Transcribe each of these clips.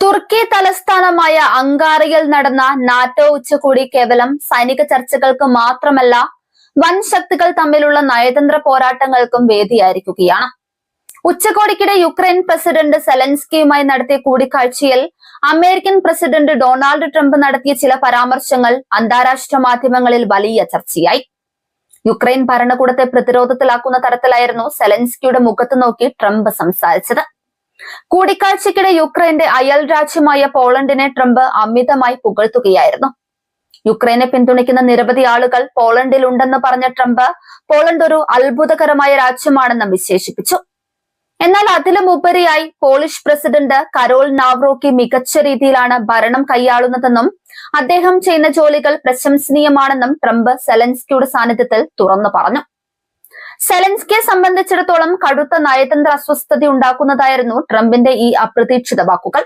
തുർക്കി തലസ്ഥാനമായ അങ്കാറയിൽ നടന്ന നാറ്റോ ഉച്ചകോടി കേവലം സൈനിക ചർച്ചകൾക്ക് മാത്രമല്ല, വൻ ശക്തികൾ തമ്മിലുള്ള നയതന്ത്ര പോരാട്ടങ്ങൾക്കും വേദിയായിരിക്കുകയാണ്. ഉച്ചകോടിക്കിടെ യുക്രൈൻ പ്രസിഡന്റ് സെലൻസ്കിയുമായി നടത്തിയ കൂടിക്കാഴ്ചയിൽ അമേരിക്കൻ പ്രസിഡന്റ് ഡൊണാൾഡ് ട്രംപ് നടത്തിയ ചില പരാമർശങ്ങൾ അന്താരാഷ്ട്ര മാധ്യമങ്ങളിൽ വലിയ ചർച്ചയായി. യുക്രൈൻ ഭരണകൂടത്തെ പ്രതിരോധത്തിലാക്കുന്ന തരത്തിലായിരുന്നു സെലൻസ്കിയുടെ മുഖത്ത് നോക്കി ട്രംപ് സംസാരിച്ചത്. കൂടിക്കാഴ്ചയ്ക്കിടെ യുക്രൈന്റെ അയൽ രാജ്യമായ പോളണ്ടിനെ ട്രംപ് അമിതമായി പുകഴ്ത്തുകയായിരുന്നു. യുക്രൈനെ പിന്തുണയ്ക്കുന്ന നിരവധി ആളുകൾ പോളണ്ടിൽ ഉണ്ടെന്ന് പറഞ്ഞ ട്രംപ് പോളണ്ട് ഒരു അത്ഭുതകരമായ രാജ്യമാണെന്ന് വിശേഷിപ്പിച്ചു. എന്നാൽ അതിലുമുപരിയായി പോളിഷ് പ്രസിഡന്റ് കരോൾ നാവ്റോക്കി മികച്ച രീതിയിലാണ് ഭരണം കൈയാളുന്നതെന്നും അദ്ദേഹം ചെയ്യുന്ന ജോലികൾ പ്രശംസനീയമാണെന്നും ട്രംപ് സെലൻസ്കിയുടെ സാന്നിധ്യത്തിൽ തുറന്നു പറഞ്ഞു. സെലൻസ്കിയെ സംബന്ധിച്ചിടത്തോളം കടുത്ത നയതന്ത്ര അസ്വസ്ഥത ഉണ്ടാക്കുന്നതായിരുന്നു ട്രംപിന്റെ ഈ അപ്രതീക്ഷിത വാക്കുകൾ.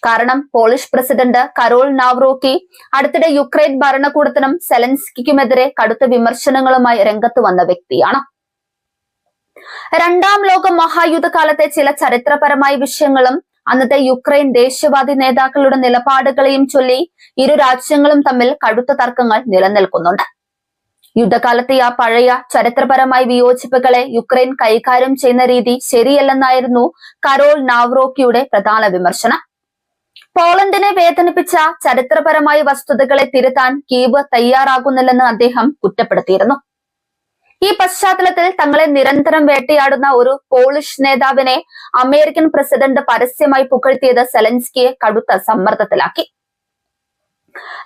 കാരണം പോളിഷ് പ്രസിഡന്റ് കരോൾ നാവ്റോക്കി അടുത്തിടെ യുക്രൈൻ ഭരണകൂടത്തിനും സെലൻസ്കിക്കുമെതിരെ കടുത്ത വിമർശനങ്ങളുമായി രംഗത്ത് വന്ന വ്യക്തിയാണ്. രണ്ടാം ലോക മഹായുദ്ധകാലത്തെ ചില ചരിത്രപരമായ വിഷയങ്ങളും അന്നത്തെ യുക്രൈൻ ദേശീയവാദി നേതാക്കളുടെ നിലപാടുകളെയും ചൊല്ലി ഇരു രാജ്യങ്ങളും തമ്മിൽ കടുത്ത തർക്കങ്ങൾ നിലനിൽക്കുന്നുണ്ട്. യുദ്ധകാലത്തെ ആ പഴയ ചരിത്രപരമായ വിയോജിപ്പുകളെ യുക്രൈൻ കൈകാര്യം ചെയ്യുന്ന രീതി ശരിയല്ലെന്നായിരുന്നു കരോൾ നാവ്റോക്കിയുടെ പ്രധാന വിമർശനം. പോളണ്ടിനെ വേദനിപ്പിച്ച ചരിത്രപരമായ വസ്തുതകളെ തിരുത്താൻ കീവ് തയ്യാറാകുന്നില്ലെന്ന് അദ്ദേഹം കുറ്റപ്പെടുത്തിയിരുന്നു. ഈ പശ്ചാത്തലത്തിൽ തങ്ങളെ നിരന്തരം വേട്ടയാടുന്ന ഒരു പോളിഷ് നേതാവിനെ അമേരിക്കൻ പ്രസിഡന്റ് പരസ്യമായി പുകഴ്ത്തിയത് സെലൻസ്കിയെ കടുത്ത സമ്മർദ്ദത്തിലാക്കി.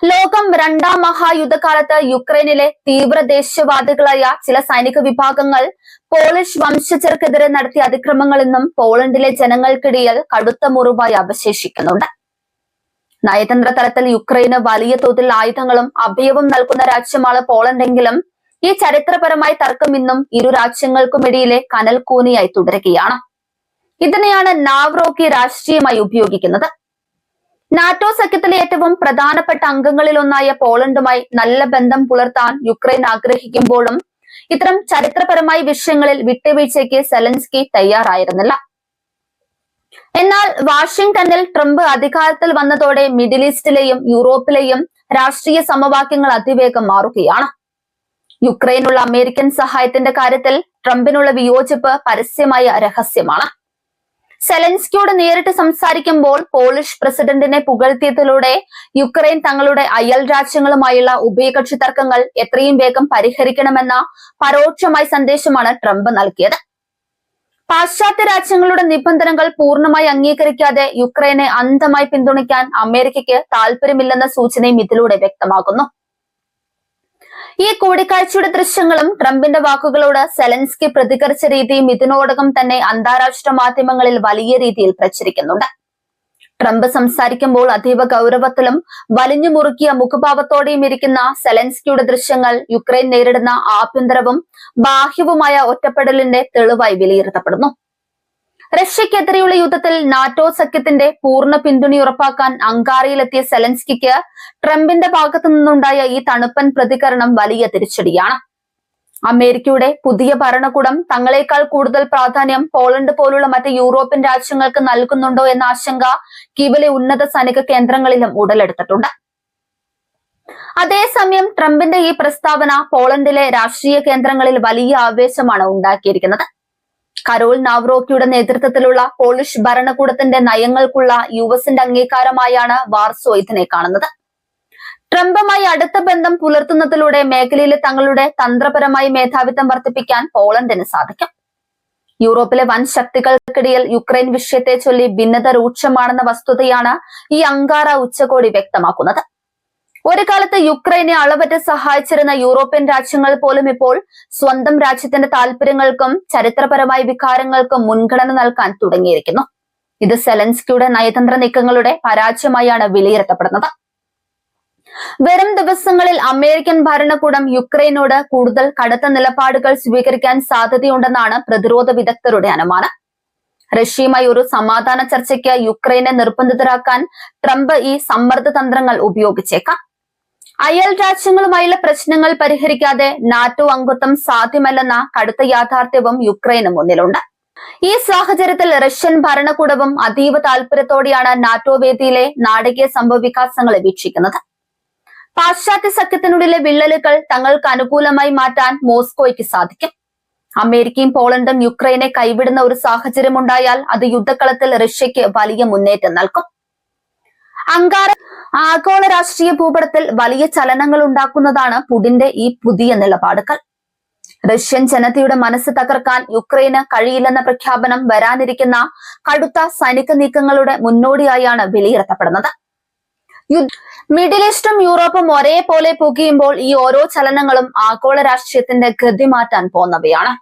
ലോകം രണ്ടാം മഹായുദ്ധകാലത്ത് യുക്രൈനിലെ തീവ്ര ദേശീയവാദികളായ ചില സൈനിക വിഭാഗങ്ങൾ പോളിഷ് വംശജർക്കെതിരെ നടത്തിയ അതിക്രമങ്ങൾ ഇന്നും പോളണ്ടിലെ ജനങ്ങൾക്കിടയിൽ കടുത്ത മുറിവായി അവശേഷിക്കുന്നുണ്ട്. നയതന്ത്ര തലത്തിൽ യുക്രൈന് വലിയ തോതിൽ ആയുധങ്ങളും അഭയവും നൽകുന്ന രാജ്യമാണ് പോളണ്ടെങ്കിലും ഈ ചരിത്രപരമായ തർക്കം ഇന്നും ഇരു രാജ്യങ്ങൾക്കുമിടയിലെ കനൽക്കൂനിയായി തുടരുകയാണ്. ഇതിനെയാണ് നാവ്റോക്കി രാഷ്ട്രീയമായി ഉപയോഗിക്കുന്നത്. നാറ്റോ സഖ്യത്തിലെ ഏറ്റവും പ്രധാനപ്പെട്ട അംഗങ്ങളിലൊന്നായ പോളണ്ടുമായി നല്ല ബന്ധം പുലർത്താൻ യുക്രൈൻ ആഗ്രഹിക്കുമ്പോഴും ഇത്തരം ചരിത്രപരമായ വിഷയങ്ങളിൽ വിട്ടുവീഴ്ചയ്ക്ക് സെലൻസ്കി തയ്യാറായിരുന്നില്ല. എന്നാൽ വാഷിംഗ്ടണിൽ ട്രംപ് അധികാരത്തിൽ വന്നതോടെ മിഡിൽ ഈസ്റ്റിലെയും യൂറോപ്പിലെയും രാഷ്ട്രീയ സമവാക്യങ്ങൾ അതിവേഗം മാറുകയാണ്. യുക്രൈനുള്ള അമേരിക്കൻ സഹായത്തിന്റെ കാര്യത്തിൽ ട്രംപിനുള്ള വിയോജിപ്പ് പരസ്യമായ രഹസ്യമാണ്. സെലൻസ്കിയോട് നേരിട്ട് സംസാരിക്കുമ്പോൾ പോളിഷ് പ്രസിഡന്റിനെ പുകഴ്ത്തിയതിലൂടെ യുക്രൈൻ തങ്ങളുടെ അയൽ രാജ്യങ്ങളുമായുള്ള ഉഭയകക്ഷി തർക്കങ്ങൾ എത്രയും വേഗം പരിഹരിക്കണമെന്ന പരോക്ഷമായ സന്ദേശമാണ് ട്രംപ് നൽകിയത്. പാശ്ചാത്യ രാജ്യങ്ങളുടെ നിബന്ധനകൾ പൂർണ്ണമായി അംഗീകരിക്കാതെ യുക്രൈനെ അന്ധമായി പിന്തുണയ്ക്കാൻ അമേരിക്കയ്ക്ക് താല്പര്യമില്ലെന്ന സൂചനയും ഇതിലൂടെ വ്യക്തമാകുന്നു. ഈ കൂടിക്കാഴ്ചയുടെ ദൃശ്യങ്ങളും ട്രംപിന്റെ വാക്കുകളോട് സെലൻസ്കി പ്രതികരിച്ച രീതിയും ഇതിനോടകം തന്നെ അന്താരാഷ്ട്ര മാധ്യമങ്ങളിൽ വലിയ രീതിയിൽ പ്രചരിക്കുന്നുണ്ട്. ട്രംപ് സംസാരിക്കുമ്പോൾ അതീവ ഗൗരവത്തിലും വലിഞ്ഞു മുറുക്കിയ മുഖഭാവത്തോടെയും ഇരിക്കുന്ന സെലൻസ്കിയുടെ ദൃശ്യങ്ങൾ യുക്രൈൻ നേരിടുന്ന ആഭ്യന്തരവും ബാഹ്യവുമായ ഒറ്റപ്പെടലിന്റെ തെളിവായി വിലയിരുത്തപ്പെടുന്നു. റഷ്യക്കെതിരെയുള്ള യുദ്ധത്തിൽ നാറ്റോ സഖ്യത്തിന്റെ പൂർണ്ണ പിന്തുണ ഉറപ്പാക്കാൻ അങ്കാറയിലെത്തിയ സെലൻസ്കിക്ക് ട്രംപിന്റെ ഭാഗത്തു നിന്നുണ്ടായ ഈ തണുപ്പൻ പ്രതികരണം വലിയ തിരിച്ചടിയാണ്. അമേരിക്കയുടെ പുതിയ ഭരണകൂടം തങ്ങളെക്കാൾ കൂടുതൽ പ്രാധാന്യം പോളണ്ട് പോലുള്ള മറ്റ് യൂറോപ്യൻ രാജ്യങ്ങൾക്ക് നൽകുന്നുണ്ടോ എന്ന ആശങ്ക കീവിലെ ഉന്നത സൈനിക കേന്ദ്രങ്ങളിലും ഉടലെടുത്തിട്ടുണ്ട്. അതേസമയം ട്രംപിന്റെ ഈ പ്രസ്താവന പോളണ്ടിലെ രാഷ്ട്രീയ കേന്ദ്രങ്ങളിൽ വലിയ ആവേശമാണ് ഉണ്ടാക്കിയിരിക്കുന്നത്. കരോൾ നാവ്റോക്കിയുടെ നേതൃത്വത്തിലുള്ള പോളിഷ് ഭരണകൂടത്തിന്റെ നയങ്ങൾക്കുള്ള യുഎസിന്റെ അംഗീകാരമായാണ് വാർസോ ഇതിനെ കാണുന്നത്. ട്രംപുമായി അടുത്ത ബന്ധം പുലർത്തുന്നതിലൂടെ മേഖലയിലെ തങ്ങളുടെ തന്ത്രപരമായ മേധാവിത്വം വർദ്ധിപ്പിക്കാൻ പോളണ്ടിന് സാധിക്കും. യൂറോപ്പിലെ വൻ ശക്തികൾക്കിടയിൽ യുക്രൈൻ വിഷയത്തെ ചൊല്ലി ഭിന്നത രൂക്ഷമാണെന്ന വസ്തുതയാണ് ഈ അങ്കാറ ഉച്ചകോടി വ്യക്തമാക്കുന്നത്. ഒരു കാലത്ത് യുക്രൈനെ അളവറ്റ് സഹായിച്ചിരുന്ന യൂറോപ്യൻ രാജ്യങ്ങൾ പോലും ഇപ്പോൾ സ്വന്തം രാജ്യത്തിന്റെ താല്പര്യങ്ങൾക്കും ചരിത്രപരമായ വികാരങ്ങൾക്കും മുൻഗണന നൽകാൻ തുടങ്ങിയിരിക്കുന്നു. ഇത് സെലൻസ്കിയുടെ നയതന്ത്ര നീക്കങ്ങളുടെ പരാജയമായാണ് വിലയിരുത്തപ്പെടുന്നത്. വരും ദിവസങ്ങളിൽ അമേരിക്കൻ ഭരണകൂടം യുക്രൈനോട് കൂടുതൽ കടുത്ത നിലപാടുകൾ സ്വീകരിക്കാൻ സാധ്യതയുണ്ടെന്നാണ് പ്രതിരോധ വിദഗ്ധരുടെ അനുമാനം. റഷ്യയുമായി ഒരു സമാധാന ചർച്ചയ്ക്ക് യുക്രൈനെ നിർബന്ധിതരാക്കാൻ ട്രംപ് ഈ സമ്മർദ്ദ തന്ത്രങ്ങൾ ഉപയോഗിച്ചേക്കാം. അയൽ രാജ്യങ്ങളുമായുള്ള പ്രശ്നങ്ങൾ പരിഹരിക്കാതെ നാറ്റോ അംഗത്വം സാധ്യമല്ലെന്ന കടുത്ത യാഥാർത്ഥ്യവും യുക്രൈന് മുന്നിലുണ്ട്. ഈ സാഹചര്യത്തിൽ റഷ്യൻ ഭരണകൂടവും അതീവ താൽപര്യത്തോടെയാണ് നാറ്റോ വേദിയിലെ നാടകീയ സംഭവവികാസങ്ങളെ വീക്ഷിക്കുന്നത്. പാശ്ചാത്യ സഖ്യത്തിനുള്ളിലെ വിള്ളലുകൾ തങ്ങൾക്ക് അനുകൂലമായി മാറ്റാൻ മോസ്കോയ്ക്ക് സാധിക്കും. അമേരിക്കയും പോളണ്ടും യുക്രൈനെ കൈവിടുന്ന ഒരു സാഹചര്യം ഉണ്ടായാൽ അത് യുദ്ധക്കളത്തിൽ റഷ്യയ്ക്ക് വലിയ മുന്നേറ്റം നൽകും. അങ്കാറ ആഗോള രാഷ്ട്രീയ ഭൂപടത്തിൽ വലിയ ചലനങ്ങൾ ഉണ്ടാക്കുന്നതാണ് പുടിന്റെ ഈ പുതിയ നിലപാടുകൾ. റഷ്യൻ ജനതയുടെ മനസ്സ് തകർക്കാൻ യുക്രൈന് കഴിയില്ലെന്ന പ്രഖ്യാപനം വരാനിരിക്കുന്ന കടുത്ത സൈനിക നീക്കങ്ങളുടെ മുന്നോടിയായാണ് വിലയിരുത്തപ്പെടുന്നത്. മിഡിൽ ഈസ്റ്റും യൂറോപ്പും ഒരേപോലെ പുകയുമ്പോൾ ഈ ഓരോ ചലനങ്ങളും ആഗോള രാഷ്ട്രീയത്തിന്റെ ഗതി മാറ്റാൻ പോന്നവയാണ്.